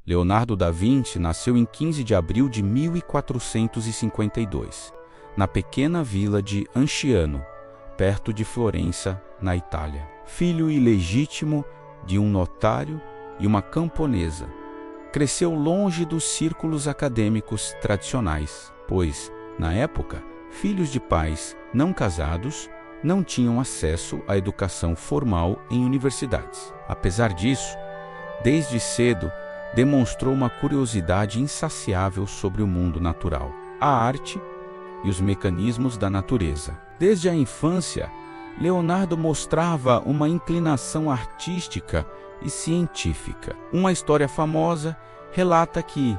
Leonardo da Vinci nasceu em 15 de abril de 1452, na pequena vila de Anciano, perto de Florença, na Itália. Filho ilegítimo de um notário e uma camponesa, cresceu longe dos círculos acadêmicos tradicionais, pois, na época, filhos de pais não casados não tinham acesso à educação formal em universidades. Apesar disso, desde cedo, demonstrou uma curiosidade insaciável sobre o mundo natural, a arte e os mecanismos da natureza. Desde a infância, Leonardo mostrava uma inclinação artística e científica. Uma história famosa relata que,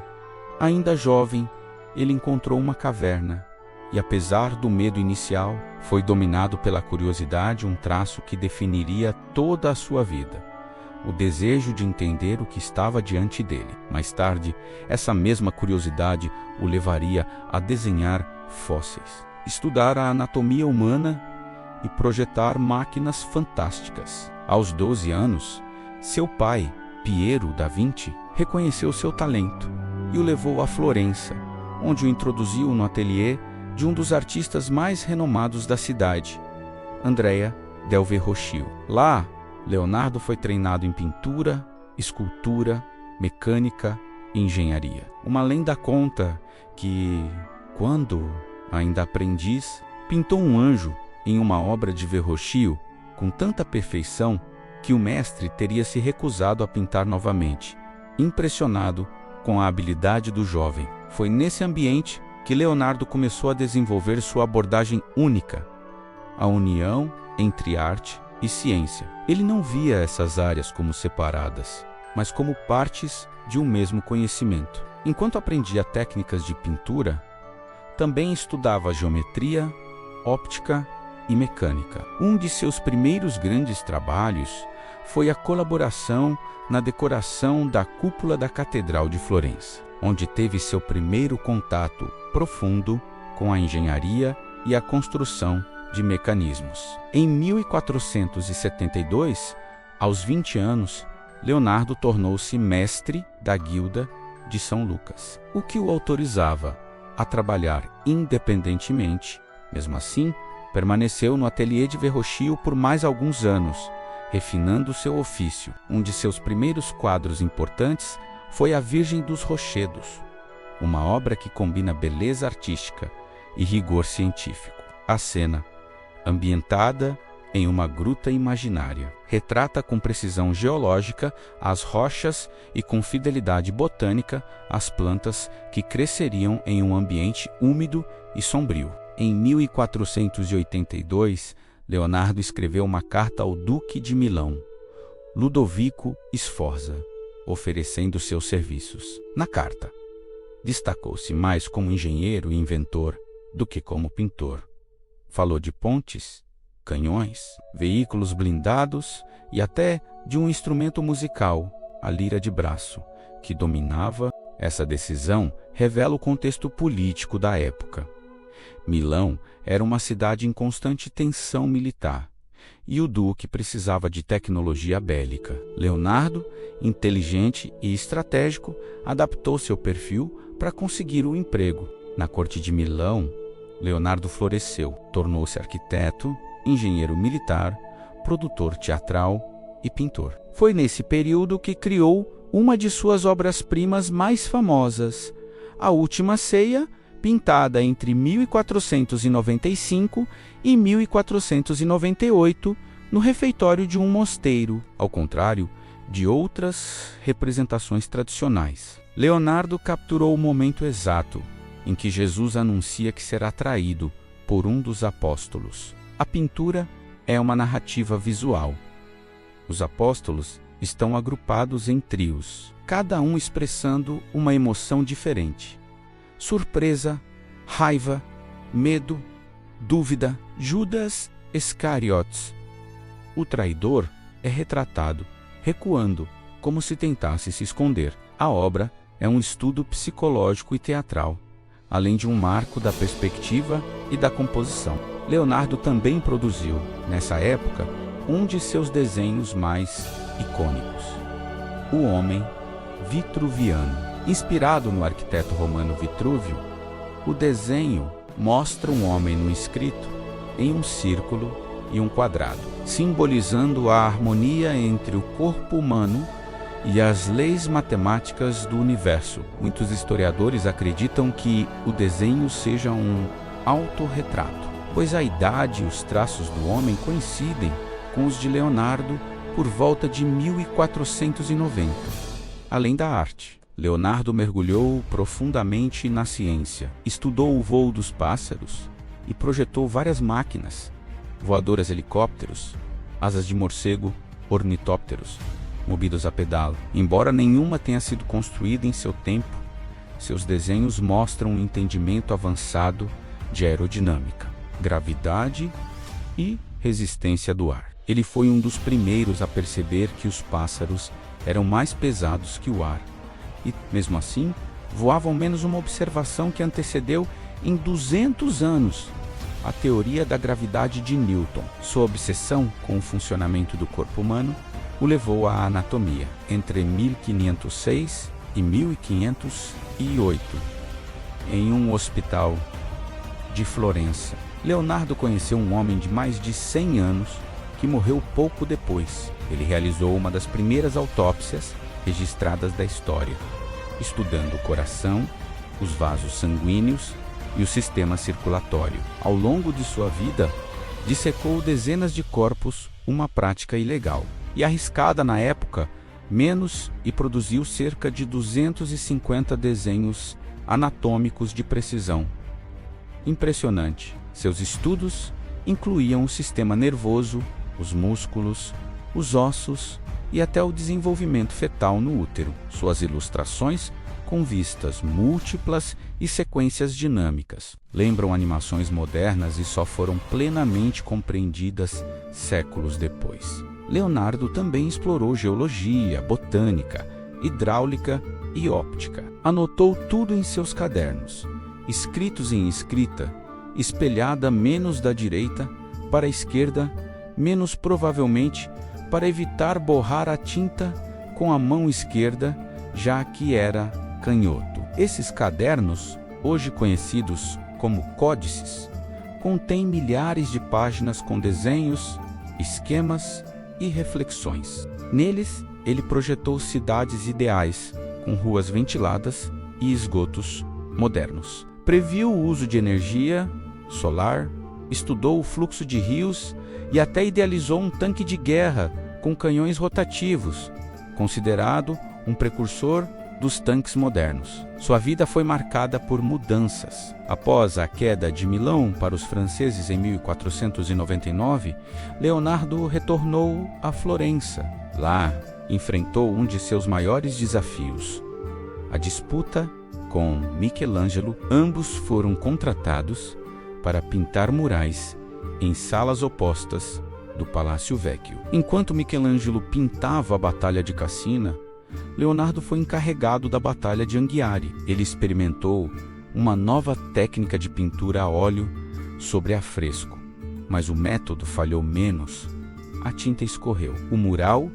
ainda jovem, ele encontrou uma caverna e, apesar do medo inicial, foi dominado pela curiosidade, um traço que definiria toda a sua vida: o desejo de entender o que estava diante dele. Mais tarde, essa mesma curiosidade o levaria a desenhar fósseis, estudar a anatomia humana e projetar máquinas fantásticas. Aos 12 anos, seu pai, Piero da Vinci, reconheceu seu talento e o levou a Florença, onde o introduziu no ateliê de um dos artistas mais renomados da cidade, Andrea del Verrocchio. Lá, Leonardo foi treinado em pintura, escultura, mecânica e engenharia. Uma lenda conta que, quando ainda aprendiz, pintou um anjo em uma obra de Verrocchio com tanta perfeição que o mestre teria se recusado a pintar novamente, impressionado com a habilidade do jovem. Foi nesse ambiente que Leonardo começou a desenvolver sua abordagem única, a união entre arte e ciência. Ele não via essas áreas como separadas, mas como partes de um mesmo conhecimento. Enquanto aprendia técnicas de pintura, também estudava geometria, óptica e mecânica. Um de seus primeiros grandes trabalhos foi a colaboração na decoração da cúpula da Catedral de Florença, onde teve seu primeiro contato profundo com a engenharia e a construção de mecanismos. Em 1472, aos 20 anos, Leonardo tornou-se mestre da Guilda de São Lucas, o que o autorizava a trabalhar independentemente. Mesmo assim, permaneceu no ateliê de Verrocchio por mais alguns anos, refinando seu ofício. Um de seus primeiros quadros importantes foi a Virgem dos Rochedos, uma obra que combina beleza artística e rigor científico. A cena, ambientada em uma gruta imaginária, retrata com precisão geológica as rochas e com fidelidade botânica as plantas que cresceriam em um ambiente úmido e sombrio. Em 1482, Leonardo escreveu uma carta ao Duque de Milão, Ludovico Sforza, oferecendo seus serviços. Na carta, destacou-se mais como engenheiro e inventor do que como pintor. Falou de pontes, canhões, veículos blindados e até de um instrumento musical, a lira de braço, que dominava. Essa decisão revela o contexto político da época. Milão era uma cidade em constante tensão militar, e o duque precisava de tecnologia bélica. Leonardo, inteligente e estratégico, adaptou seu perfil para conseguir o emprego. Na corte de Milão, Leonardo floresceu, tornou-se arquiteto, engenheiro militar, produtor teatral e pintor. Foi nesse período que criou uma de suas obras-primas mais famosas, A Última Ceia, pintada entre 1495 e 1498 no refeitório de um mosteiro, ao contrário de outras representações tradicionais. Leonardo capturou o momento exato em que Jesus anuncia que será traído por um dos apóstolos. A pintura é uma narrativa visual. Os apóstolos estão agrupados em trios, cada um expressando uma emoção diferente: surpresa, raiva, medo, dúvida. Judas Iscariotes, o traidor, é retratado recuando, como se tentasse se esconder. A obra é um estudo psicológico e teatral, além de um marco da perspectiva e da composição. Leonardo também produziu, nessa época, um de seus desenhos mais icônicos: O Homem vitruviano. Inspirado no arquiteto romano Vitrúvio, o desenho mostra um homem no escrito em um círculo e um quadrado, simbolizando a harmonia entre o corpo humano e as leis matemáticas do universo. Muitos historiadores acreditam que o desenho seja um autorretrato, pois a idade e os traços do homem coincidem com os de Leonardo por volta de 1490. Além da arte, Leonardo mergulhou profundamente na ciência, estudou o voo dos pássaros e projetou várias máquinas, voadoras, helicópteros, asas de morcego, ornitópteros, movidos a pedal. Embora nenhuma tenha sido construída em seu tempo, seus desenhos mostram um entendimento avançado de aerodinâmica, gravidade e resistência do ar. Ele foi um dos primeiros a perceber que os pássaros eram mais pesados que o ar e, mesmo assim, voavam menos. Uma observação que antecedeu em 200 anos a teoria da gravidade de Newton. Sua obsessão com o funcionamento do corpo humano o levou à anatomia. Entre 1506 e 1508, em um hospital de Florença, Leonardo conheceu um homem de mais de 100 anos que morreu pouco depois. Ele realizou uma das primeiras autópsias registradas da história, estudando o coração, os vasos sanguíneos e o sistema circulatório. Ao longo de sua vida, dissecou dezenas de corpos, uma prática ilegal e arriscada na época, e produziu cerca de 250 desenhos anatômicos de precisão. Impressionante! Seus estudos incluíam o sistema nervoso, os músculos, os ossos e até o desenvolvimento fetal no útero. Suas ilustrações, com vistas múltiplas e sequências dinâmicas, lembram animações modernas e só foram plenamente compreendidas séculos depois. Leonardo também explorou geologia, botânica, hidráulica e óptica. Anotou tudo em seus cadernos, escritos em escrita, espelhada menos da direita para a esquerda, menos provavelmente para evitar borrar a tinta com a mão esquerda, já que era canhoto. Esses cadernos, hoje conhecidos como códices, contêm milhares de páginas com desenhos, esquemas e reflexões. Neles, ele projetou cidades ideais, com ruas ventiladas e esgotos modernos. Previu o uso de energia solar, estudou o fluxo de rios e até idealizou um tanque de guerra com canhões rotativos, considerado um precursor dos tanques modernos. Sua vida foi marcada por mudanças. Após a queda de Milão para os franceses em 1499, Leonardo retornou a Florença. Lá, enfrentou um de seus maiores desafios, a disputa com Michelangelo. Ambos foram contratados para pintar murais em salas opostas do Palácio Vecchio. Enquanto Michelangelo pintava a Batalha de Cassina, Leonardo foi encarregado da Batalha de Anghiari. Ele experimentou uma nova técnica de pintura a óleo sobre afresco, mas o método falhou menos. A tinta escorreu. O mural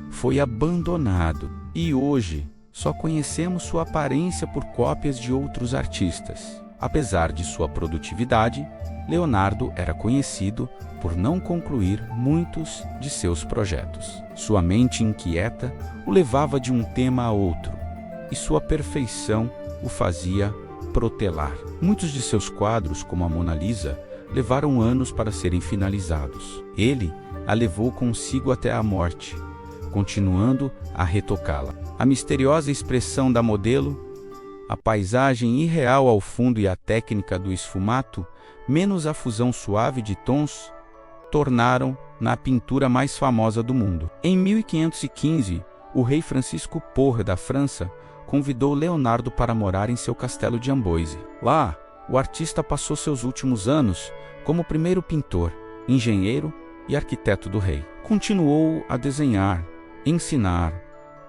foi abandonado e hoje só conhecemos sua aparência por cópias de outros artistas. Apesar de sua produtividade, Leonardo era conhecido por não concluir muitos de seus projetos. Sua mente inquieta o levava de um tema a outro, e sua perfeição o fazia protelar. Muitos de seus quadros, como a Mona Lisa, levaram anos para serem finalizados. Ele a levou consigo até a morte, continuando a retocá-la. A misteriosa expressão da modelo, a paisagem irreal ao fundo e a técnica do esfumato, menos a fusão suave de tons, tornaram na pintura mais famosa do mundo. Em 1515, o rei Francisco Porre da França convidou Leonardo para morar em seu castelo de Amboise. Lá, o artista passou seus últimos anos como primeiro pintor, engenheiro e arquiteto do rei. Continuou a desenhar, ensinar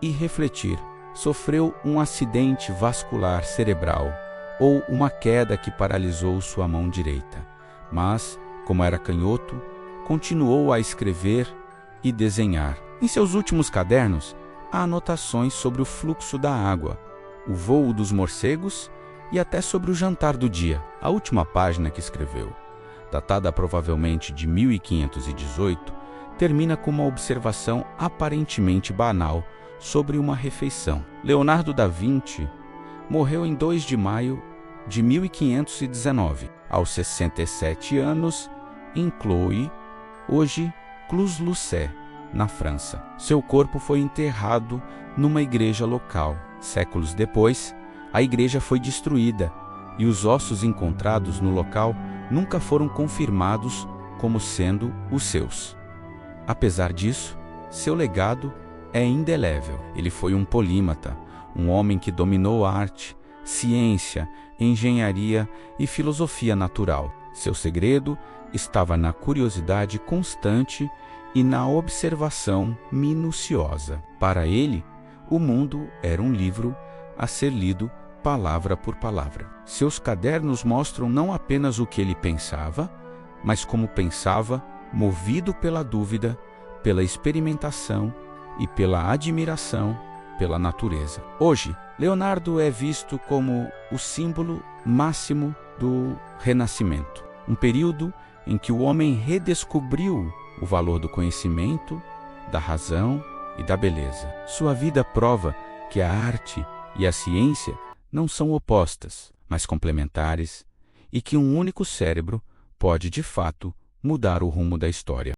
e refletir. Sofreu um acidente vascular cerebral ou uma queda que paralisou sua mão direita, mas, como era canhoto, continuou a escrever e desenhar. Em seus últimos cadernos, há anotações sobre o fluxo da água, o voo dos morcegos e até sobre o jantar do dia. A última página que escreveu, datada provavelmente de 1518, termina com uma observação aparentemente banal sobre uma refeição. Leonardo da Vinci morreu em 2 de maio de 1519, aos 67 anos, em Cloyes, hoje Clus-Lucé, na França. Seu corpo foi enterrado numa igreja local. Séculos depois, a igreja foi destruída e os ossos encontrados no local nunca foram confirmados como sendo os seus. Apesar disso, seu legado é indelével. Ele foi um polímata, um homem que dominou arte, ciência, engenharia e filosofia natural. Seu segredo estava na curiosidade constante e na observação minuciosa. Para ele, o mundo era um livro a ser lido palavra por palavra. Seus cadernos mostram não apenas o que ele pensava, mas como pensava, movido pela dúvida, pela experimentação e pela admiração pela natureza. Hoje, Leonardo é visto como o símbolo máximo do Renascimento, um período em que o homem redescobriu o valor do conhecimento, da razão e da beleza. Sua vida prova que a arte e a ciência não são opostas, mas complementares, e que um único cérebro pode, de fato, mudar o rumo da história.